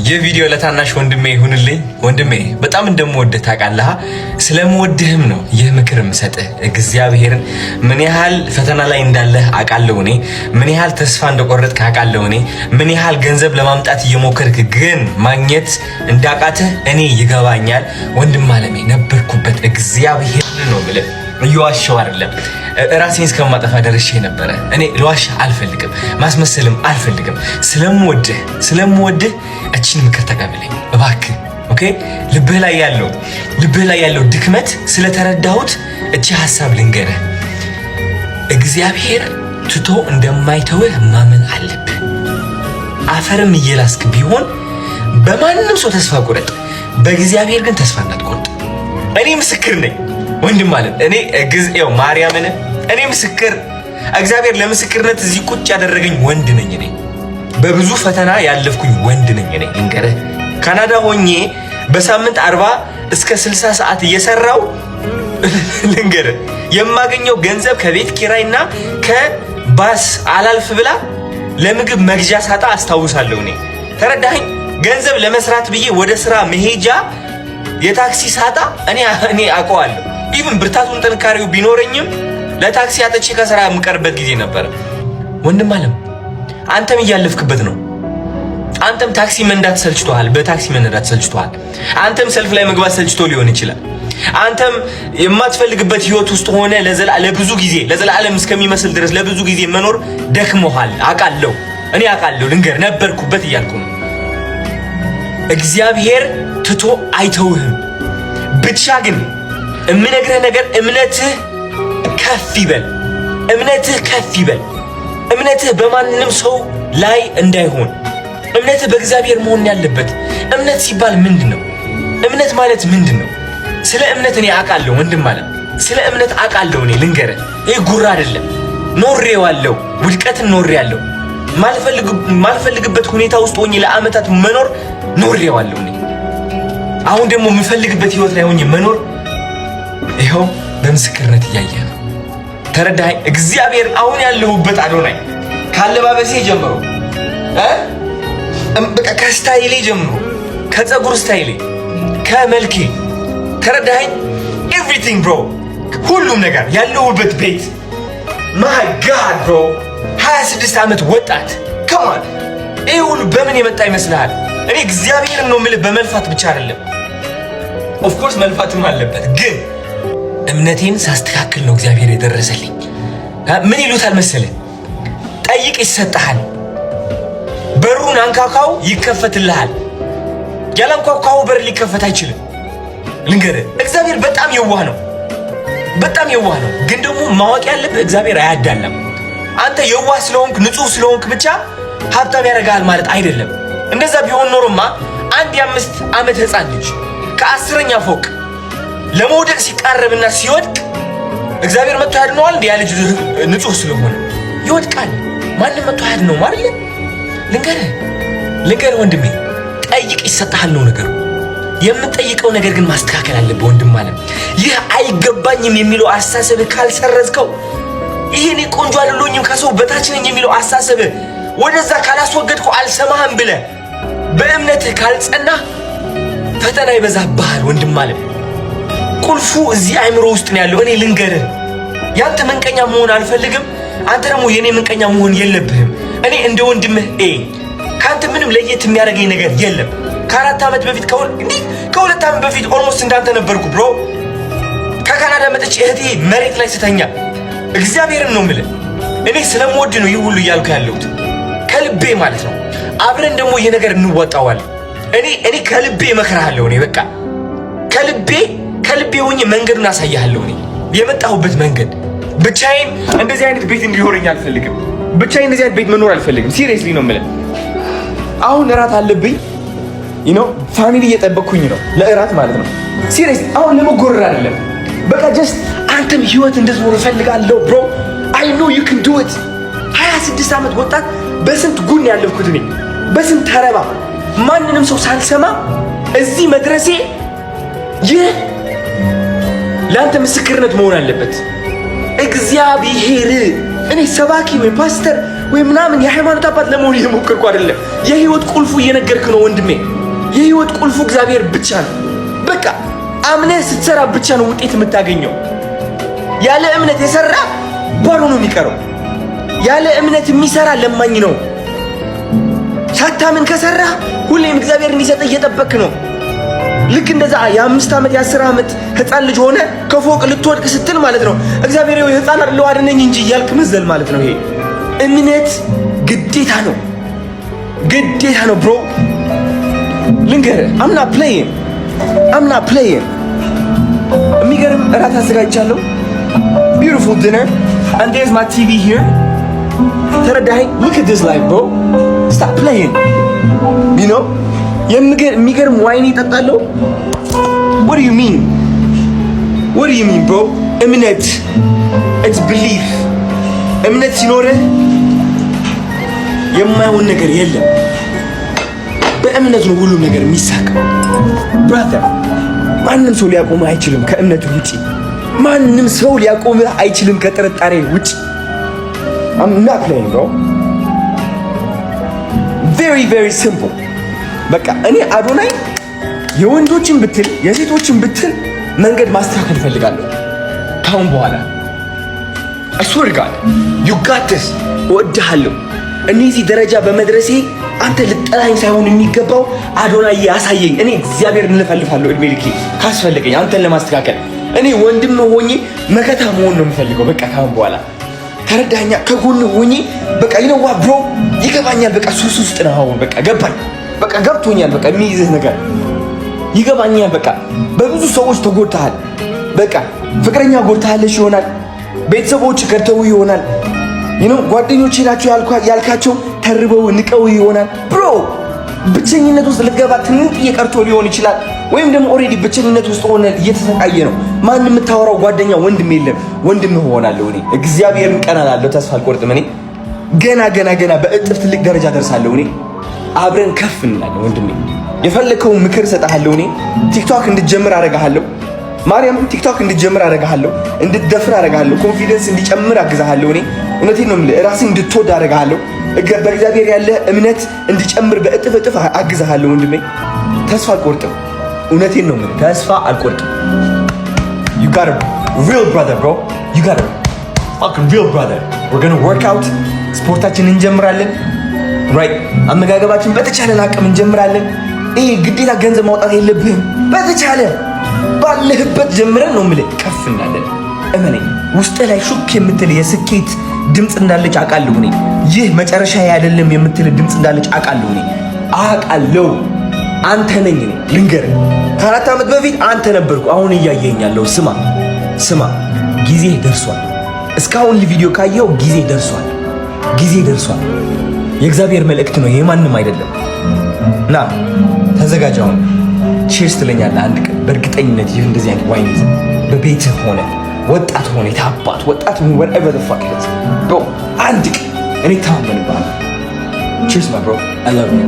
የቪዲዮ ለታናሽ ወንድሜ ይሁንልኝ። ወንድሜ በጣም እንደምወድህ ታውቃለህ። ስለምወድህም ነው ይህ ምክር የምሰጥህ። እግዚአብሔርን ምን ያህል ፈተና ላይ እንዳለህ አውቃለሁ እኔ። ምን ያህል ተስፋ እንደቆረጥክ አውቃለሁ እኔ። ምን ያህል ገንዘብ ለማምጣት እየሞከርክ ግን ማግኘት እንዳቃተህ እኔ ይገባኛል። ወንድም አለሜ ነበርኩበት። እግዚአብሔርን ነው የምልህ፣ እየዋሸሁ አይደለም። ራሴን እስከማጠፋ ደርሼ ነበረ። እኔ ለዋሽ አልፈልግም፣ ማስመሰልም አልፈልግም። ስለምወድህ እቺን ምክር ተቀበለኝ እባክህ። ኦኬ? ልብህ ላይ ያለው ድክመት ስለተረዳሁት እቺ ሐሳብ ልንገርህ። እግዚአብሔር ትቶ እንደማይተውህ ማመን አለብህ። አፈርም እየላስክ ቢሆን በማንም ሰው ተስፋ ቁረጥ፣ በእግዚአብሔር ግን ተስፋ እንዳትቆርጥ። እኔ ምስክር ነኝ ወንድም ማለት እግዚአብሔር ማርያምን እኔ ምስክር። እግዚአብሔር ለምስክርነት እዚህ ቁጭ ያደረገኝ ወንድ ነኝ እኔ። በብዙ ፈተና ያለፍኩኝ ወንድ ነኝ እኔ። ልንገርህ ካናዳ ሆኜ በሳምንት 40 እስከ 60 ሰዓት እየሰራው ልንገርህ የማገኘው ገንዘብ ከቤት ኪራይና ከባስ አላልፍ ብላ ለምግብ መግዣ ሳጣ አስታውሳለሁ እኔ። ተረዳኸኝ? ገንዘብ ለመስራት ብዬ ወደ ስራ መሄጃ የታክሲ ሳጣ እኔ አውቀዋለሁ። ኢቭን ብርታቱን ጥንካሬው ቢኖረኝም ለታክሲ አጥቼ ከስራ የምቀርበት ጊዜ ነበር። ወንድም አለም አንተም እያለፍክበት ነው። አንተም ታክሲ መንዳት ሰልችቶሃል፣ በታክሲ መንዳት ሰልችቶሃል። አንተም ሰልፍ ላይ መግባት ሰልችቶ ሊሆን ይችላል። አንተም የማትፈልግበት ህይወት ውስጥ ሆነ ለብዙ ጊዜ ለዘላለም እስከሚመስል ድረስ ለብዙ ጊዜ መኖር ደክሞሃል። እኔ አውቃለሁ። ልንገር ነበርኩበት እያልኩ ነው። እግዚአብሔር ትቶ አይተውህም። ብቻ ግን የምነግርህ ነገር እምነትህ ከፍ ይበል። እምነትህ በማንም ሰው ላይ እንዳይሆን፣ እምነትህ በእግዚአብሔር መሆን ያለበት። እምነት ሲባል ምንድን ነው? እምነት ማለት ምንድን ነው? ስለ እምነት እኔ አውቃለሁ ወንድም ማለት ስለ እምነት አውቃለሁ እኔ። ልንገርህ ይህ ጉራ አይደለም። ኖሬዋለሁ፣ ውድቀትን ኖሬያለሁ። ማልፈልግበት ሁኔታ ውስጥ ሆኜ ለአመታት መኖር ኖሬዋለሁ እኔ። አሁን ደግሞ የምፈልግበት ህይወት ላይ ሆኜ መኖር ይኸው በምስክርነት እያየህ ነው። ተረዳኸኝ? እግዚአብሔር አሁን ያለሁበት አዶናይ ካለባበሴ ጀምሮ በቃ ከስታይሌ ጀምሮ ከፀጉር ስታይሌ ከመልኬ ተረዳኸኝ? ኤቭሪቲንግ ብሮ፣ ሁሉም ነገር ያለሁበት ቤት ማይ ጋድ ብሮ 26 ዓመት ወጣት ከማን ይሄ ሁሉ በምን የመጣ ይመስልሃል? እኔ እግዚአብሔርን ነው የምልህ። በመልፋት ብቻ አይደለም፣ ኦፍኮርስ መልፋትም አለበት፣ ግን እምነቴን ሳስተካክል ነው እግዚአብሔር የደረሰልኝ። ምን ይሉታል መሰለህ? ጠይቅ ይሰጥሃል፣ በሩን አንኳኳው ይከፈትልሃል። ያላንኳኳው በር ሊከፈት አይችልም። ልንገርህ እግዚአብሔር በጣም የዋህ ነው፣ ግን ደግሞ ማወቅ ያለብህ እግዚአብሔር አያዳላም። አንተ የዋህ ስለሆንክ ንጹህ ስለሆንክ ብቻ ሀብታም ያደርጋል ማለት አይደለም። እንደዛ ቢሆን ኖሮማ አንድ የ5 ዓመት ህፃን ልጅ ከ10ኛ ፎቅ ለመውደቅ ሲቃረብና ሲወድቅ እግዚአብሔር መጥቶ ያድነዋል? ያ ልጅ ንጹህ ስለሆነ ይወድቃል። ማንም መጥቶ ያድነው ማለት ልንገርህ ወንድሜ፣ ጠይቅ ይሰጥሃል ነው ነገሩ። የምትጠይቀው ነገር ግን ማስተካከል አለብህ ወንድም ማለት። ይህ አይገባኝም የሚለው አስተሳሰብህ ካልሰረዝከው፣ ይሄኔ ቆንጆ አይደለሁኝም ከሰው በታች ነኝ የሚለው አስተሳሰብህ ወደዛ ካላስወገድከው፣ አልሰማህም ብለህ በእምነትህ ካልጸናህ ፈተና ይበዛብሃል ወንድም ማለት። ቁልፉ እዚህ አእምሮ ውስጥ ነው ያለው። እኔ ልንገርህ ያንተ መንቀኛ መሆን አልፈልግም፣ አንተ ደግሞ የኔ መንቀኛ መሆን የለብህም። እኔ እንደ ወንድምህ ካንተ ምንም ለየት የሚያደርገኝ ነገር የለም። ከ4 ዓመት በፊት ከ2 ዓመት በፊት ኦልሞስት እንዳንተ ነበርኩ ብሮ። ከካናዳ መጥቼ እህቴ መሬት ላይ ስተኛ እግዚአብሔርን ነው የምልህ። እኔ ስለምወድ ነው ይህ ሁሉ እያልኩ ያለሁት ከልቤ ማለት ነው። አብረን ደግሞ ይህ ነገር እንወጣዋለን። እኔ ከልቤ እመክርሃለሁ። እኔ በቃ ከልቤ ሆኜ መንገዱን አሳያለሁ። እኔ የመጣሁበት መንገድ ብቻዬን እንደዚህ አይነት ቤት እንዲኖረኝ አልፈልግም። ብቻዬን እንደዚህ አይነት ቤት መኖር አልፈልግም። ሲሪየስሊ ነው የምልህ። አሁን እራት አለብኝ፣ ፋሚሊ እየጠበቅኩኝ ነው ለእራት ማለት ነው። ሲሪየስሊ አሁን ለመጎረር አይደለም። በቃ ጀስት አንተም ህይወት እንድትኖር እፈልጋለሁ ብሮ። አይ ኖ ዩ ካን ዱ ኢት። 26 ዓመት ወጣት በስንት ጉን ያለፍኩት እኔ፣ በስንት ተረባ ማንንም ሰው ሳልሰማ እዚህ መድረሴ ይህ ለአንተ ምስክርነት መሆን አለበት። እግዚአብሔር እኔ ሰባኪ ወይ ፓስተር ወይ ምናምን የሃይማኖት አባት ለመሆን እየሞከርኩ አይደለም። የህይወት ቁልፉ እየነገርክ ነው ወንድሜ። የህይወት ቁልፉ እግዚአብሔር ብቻ ነው። በቃ አምነህ ስትሰራ ብቻ ነው ውጤት የምታገኘው። ያለ እምነት የሰራ ባዶ ነው የሚቀረው። ያለ እምነት የሚሰራ ለማኝ ነው። ሳታምን ከሰራ ሁሌም እግዚአብሔር እንዲሰጥ እየጠበክ ነው። ልክ እንደዛ የ5 ዓመት የ10 ዓመት ህፃን ልጅ ሆነ ከፎቅ ልትወድቅ ስትል ማለት ነው እግዚአብሔር ወይ ህፃን አይደለው አድነኝ እንጂ እያልክ መዘል ማለት ነው። ይሄ እምነት ግዴታ ነው፣ ግዴታ ነው ብሮ። ልንገርህ I'm not playing የሚገርም እራት አዘጋጅቻለሁ። beautiful dinner and there's my TV here። ተረዳኸኝ? look at this life bro, stop playing you know። የሚገርም ዋይን ይጠጣለሁ። what do you mean bro? እምነት it's belief። እምነት ሲኖርህ የማይሆን ነገር የለም። በእምነት ነው ሁሉም ነገር የሚሳካው brother። ማንም ሰው ሊያቆምህ አይችልም ከእምነት ውጪ። ማንም ሰው ሊያቆምህ አይችልም ከጥርጣሬ ውጪ። I'm not playing bro, very simple። በቃ እኔ አዶናይ የወንዶችን ብትል የሴቶችን ብትል መንገድ ማስተካከል እፈልጋለሁ ካሁን በኋላ። I swear to God you got this። እወድሃለሁ። እነዚህ ደረጃ በመድረሴ አንተ ልጠላኝ ሳይሆን የሚገባው አዶናይ ያሳየኝ። እኔ እግዚአብሔር እንፈልፋለሁ እድሜ ልኬ ካስፈልገኝ አንተን ለማስተካከል። እኔ ወንድም ሆኜ መከታ መሆን ነው የምፈልገው። በቃ ካሁን በኋላ ተረዳኛ። ከጎን ሆኜ በቃ ይነዋ ብሮ ይገባኛል። በቃ ሱስ ውስጥ ነው አሁን። በቃ ገባኝ። በቃ ገብቶኛል። በቃ የሚይዝህ ነገር ይገባኛል። በቃ በብዙ ሰዎች ተጎድተሃል። በቃ ፍቅረኛ ጎድተሃለሽ ይሆናል። ቤተሰቦች ከርተው ይሆናል። ጓደኞቼ ናቸው ያልካቸው ተርበው ንቀው ይሆናል። ብሮ ብቸኝነት ውስጥ ልትገባ ትንሽ እየቀርቶ ሊሆን ይችላል። ወይም ደግሞ ኦሬዲ ብቸኝነት ውስጥ ሆነ እየተሰቃየ ነው። ማን የምታወራው ጓደኛ ወንድም የለም። ወንድም ሆናለሁ እኔ እግዚአብሔርን ቀን አላለሁ። ተስፋ አልቆርጥም። እኔ ገና በእጥፍ ትልቅ ደረጃ ደርሳለሁ። እኔ አብረን ከፍ እንላለን ወንድሜ። የፈለከውን ምክር እሰጥሃለሁ። እኔ ቲክቶክ እንድትጀምር አደርግሃለሁ። ማርያም ቲክቶክ እንድትጀምር አደርግሃለሁ። እንድትደፍር አደርግሃለሁ። ኮንፊደንስ እንዲጨምር አግዛሃለሁ። እኔ እውነቴን ነው የምልህ። ራስን እንድትወድ አደርግሃለሁ። በእግዚአብሔር ያለ እምነት እንዲጨምር በእጥፍ አግዛሃለሁ ወንድሜ። ተስፋ አልቆርጥም። እውነቴን ነው የምልህ። ተስፋ አልቆርጥም። You got a real brother bro. You got a fucking real brother. We're gonna work out. ስፖርታችንን እንጀምራለን። ራይት አመጋገባችን በተቻለን አቅም እንጀምራለን። ይሄ ግዴታ ገንዘብ ማውጣት የለብህም። በተቻለ ባለህበት ጀምረን ነው የምልህ ከፍ እናለን። እመነኝ። ውስጥ ላይ ሹክ የምትል የስኬት ድምፅ እንዳለች አውቃለሁ እኔ። ይህ መጨረሻ አይደለም የምትል ድምፅ እንዳለች አውቃለሁ እኔ። አውቃለሁ አንተ ነኝ እኔ። ልንገርህ ከ4 ዓመት በፊት አንተ ነበርኩ። አሁን እያየኸኝ ያለው ስማ ጊዜ ደርሷል። እስካሁን ቪዲዮ ካየው ጊዜ ደርሷል። የእግዚአብሔር መልእክት ነው፣ የማንም አይደለም። ና ተዘጋጅ። አሁን ቺርስ ትለኛለህ አንድ ቀን በእርግጠኝነት። ይህ እንደዚህ አይነት ዋይን ይዘህ በቤትህ ሆነ ወጣት ሆነ የታባት ወጣት ሆነ whatever the fuck it is bro፣ አንድ ቀን እኔ ተማመንብሃለሁ። ቺርስ my bro, I love you።